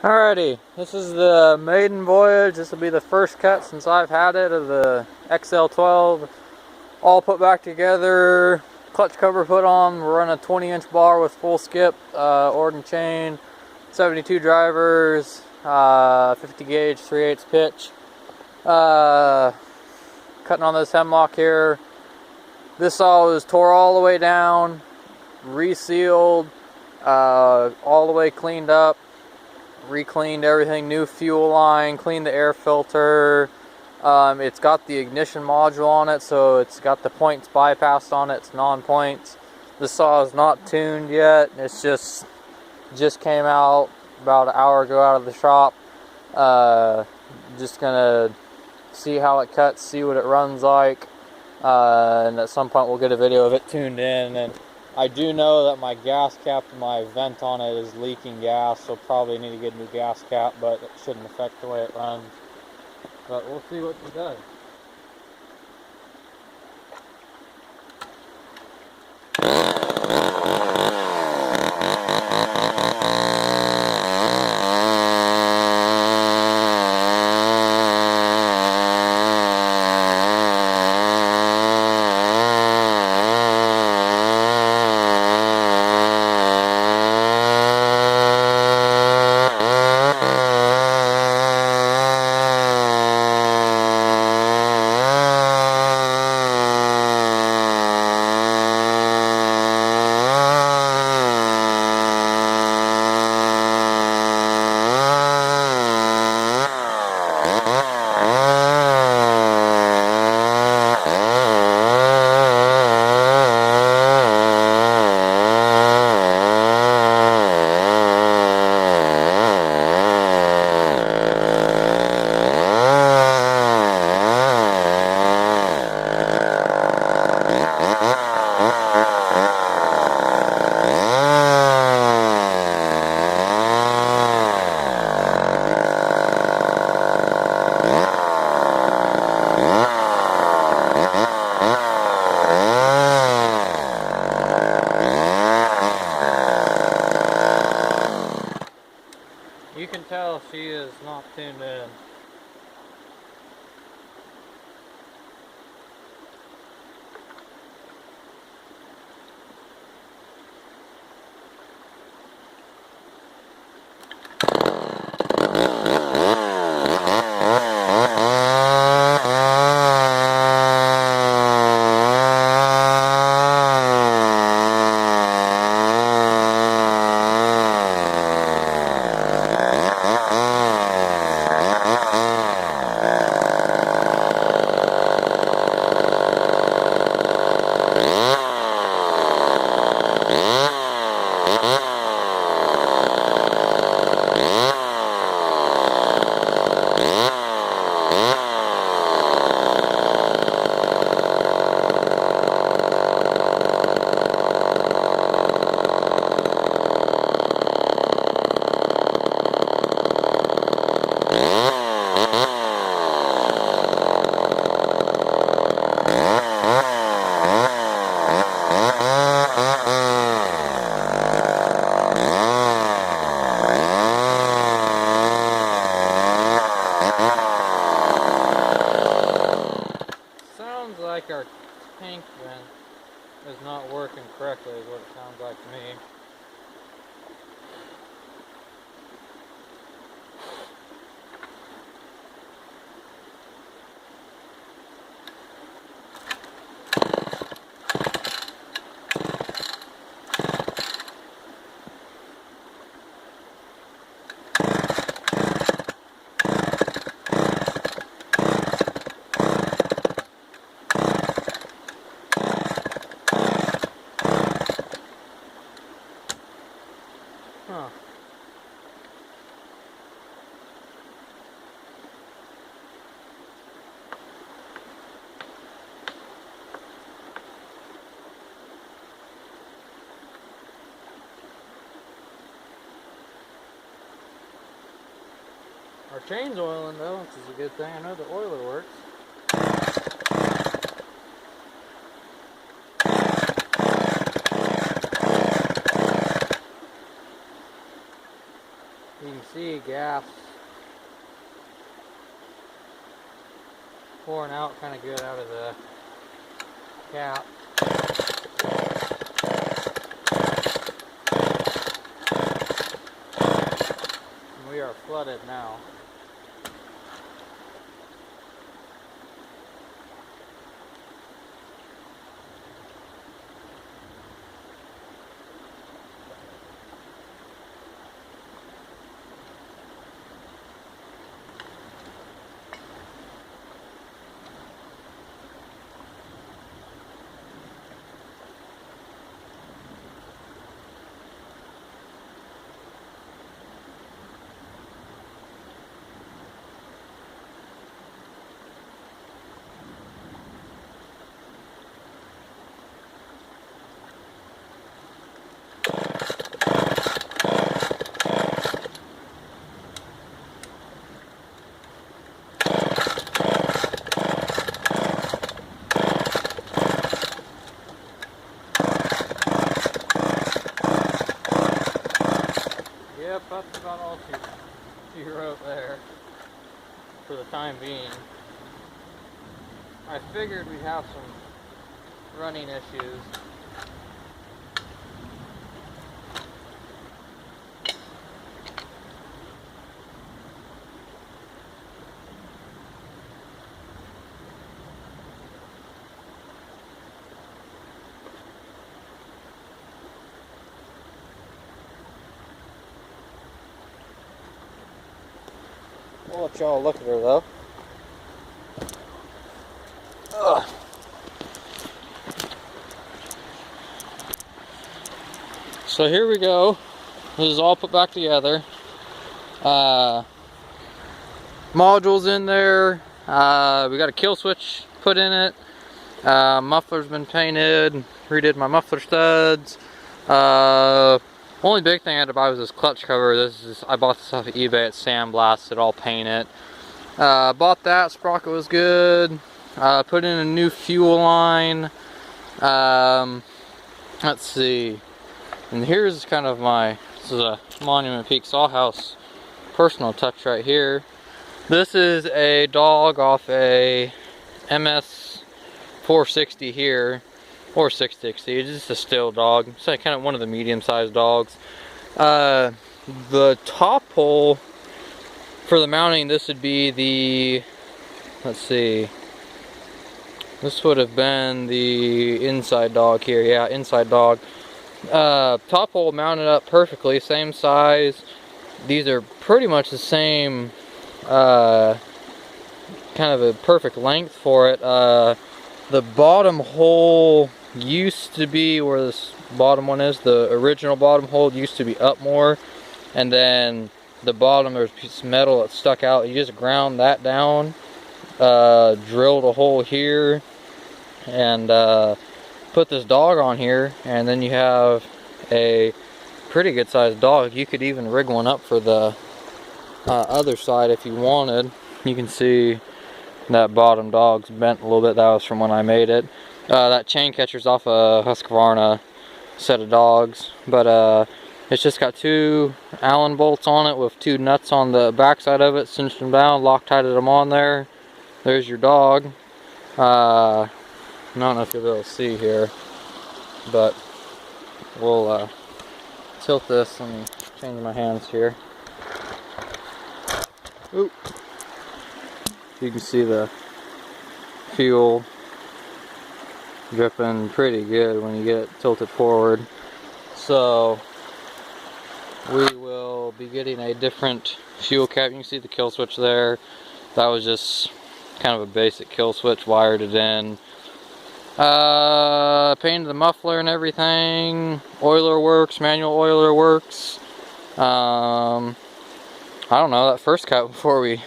Alrighty, this is the Maiden Voyage. This will be the first cut since I've had it of the XL12. All put back together, clutch cover put on. We're running a 20-inch bar with full skip, Orden chain, 72 drivers, 50 gauge, 3/8 pitch. Cutting on this hemlock here. This saw was tore all the way down, resealed, all the way cleaned up. Re-cleaned everything, new fuel line, cleaned the air filter. It's got the ignition module on it, so it's got the points bypassed on it. It's non-points. The saw is not tuned yet. It's just came out about an hour ago out of the shop. Just gonna see how it cuts, see what it runs like, and at some point we'll get a video of it tuned in. And I do know that my gas cap, my vent on it is leaking gas, so probably need to get a new gas cap, but it shouldn't affect the way it runs. But we'll see what it does. You can tell she is not tuned in. Sounds like our tank vent is not working correctly, is what it sounds like to me. Huh. Our chain's oiling though, which is a good thing. I know the oiler works. You can see gas pouring out kind of good out of the cap. And we are flooded now. Yep, that's about all she wrote there for the time being. I figured we'd have some running issues. I'll let y'all look at her though. Ugh. So here we go. This is all put back together. Modules in there. We got a kill switch put in it. Muffler's been painted. Redid my muffler studs. Only big thing I had to buy was this clutch cover. I bought this off of eBay. It's sandblasted, all painted. Bought that. Sprocket was good. Put in a new fuel line. Let's see. And here's kind of this is a Monument Peak Sawhouse personal touch right here. This is a dog off a MS 460 here. Or 660, it's just a still dog. It's like kind of one of the medium-sized dogs. The top hole for the mounting, this would be the, let's see, this would have been the inside dog here. Yeah, inside dog. Top hole mounted up perfectly, same size. These are pretty much the same, kind of a perfect length for it. The bottom hole used to be where this bottom one is. The original bottom hole used to be up more, and then the bottom, there's a piece of metal that stuck out. You just ground that down, drilled a hole here, and put this dog on here, and then you have a pretty good sized dog. You could even rig one up for the other side if you wanted. You can see that bottom dog's bent a little bit. That was from when I made it. That chain catcher's off a Husqvarna set of dogs, but it's just got 2 Allen bolts on it with 2 nuts on the back side of it, cinched them down, Loctited them on there. There's your dog. I don't know if you'll be able to see here, but we'll tilt this. Let me change my hands here. Oop. You can see the fuel dripping pretty good when you get it tilted forward. So we will be getting a different fuel cap. You can see the kill switch there. That was just kind of a basic kill switch, wired it in. Painted the muffler and everything. Oiler works, manual oiler works. I don't know, that first cut before we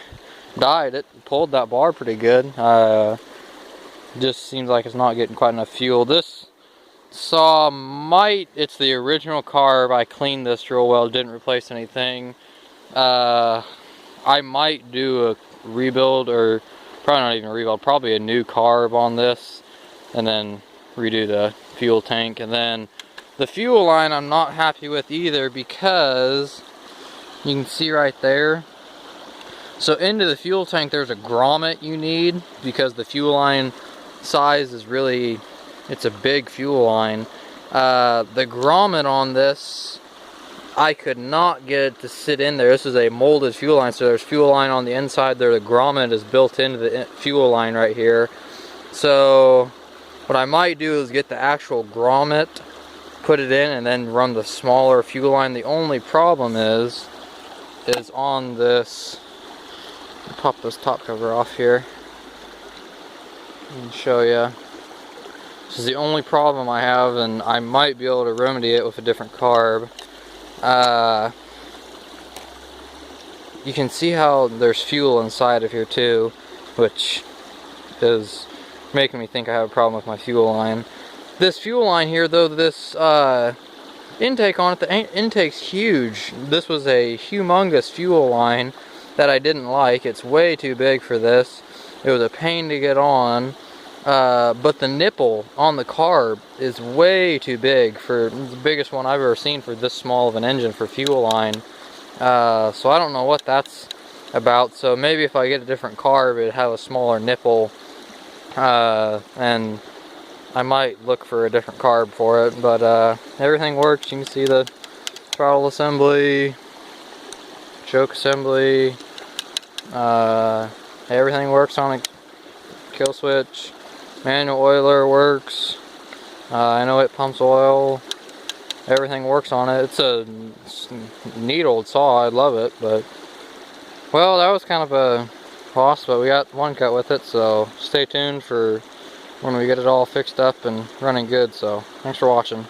died, it pulled that bar pretty good. Just seems like it's not getting quite enough fuel. This saw it's the original carb. I cleaned this real well, didn't replace anything. I might do a rebuild, or probably not even a rebuild, probably a new carb on this, and then redo the fuel tank. And then the fuel line I'm not happy with either, because You can see right there. So into the fuel tank there's a grommet you need, because the fuel line size is really, it's a big fuel line. The grommet on this, I could not get it to sit in there. This is a molded fuel line, so there's fuel line on the inside there. The grommet is built into the fuel line right here. So what I might do is get the actual grommet, put it in, and then run the smaller fuel line. The only problem is on this, pop this top cover off here and show you. This is the only problem I have, and I might be able to remedy it with a different carb. You can see how there's fuel inside of here too, which is making me think I have a problem with my fuel line. This fuel line here though, this intake on it, the intake's huge. This was a humongous fuel line that I didn't like. It's way too big for this. It was a pain to get on. But the nipple on the carb is way too big, for the biggest one I've ever seen for this small of an engine for fuel line. So I don't know what that's about. So maybe if I get a different carb, it'd have a smaller nipple, and I might look for a different carb for it. But everything works. You can see the throttle assembly, choke assembly, everything works on a kill switch. Manual oiler works. I know it pumps oil. Everything works on it. It's a neat old saw. I love it. But, well, that was kind of a loss, but we got one cut with it. So stay tuned for when we get it all fixed up and running good. So thanks for watching.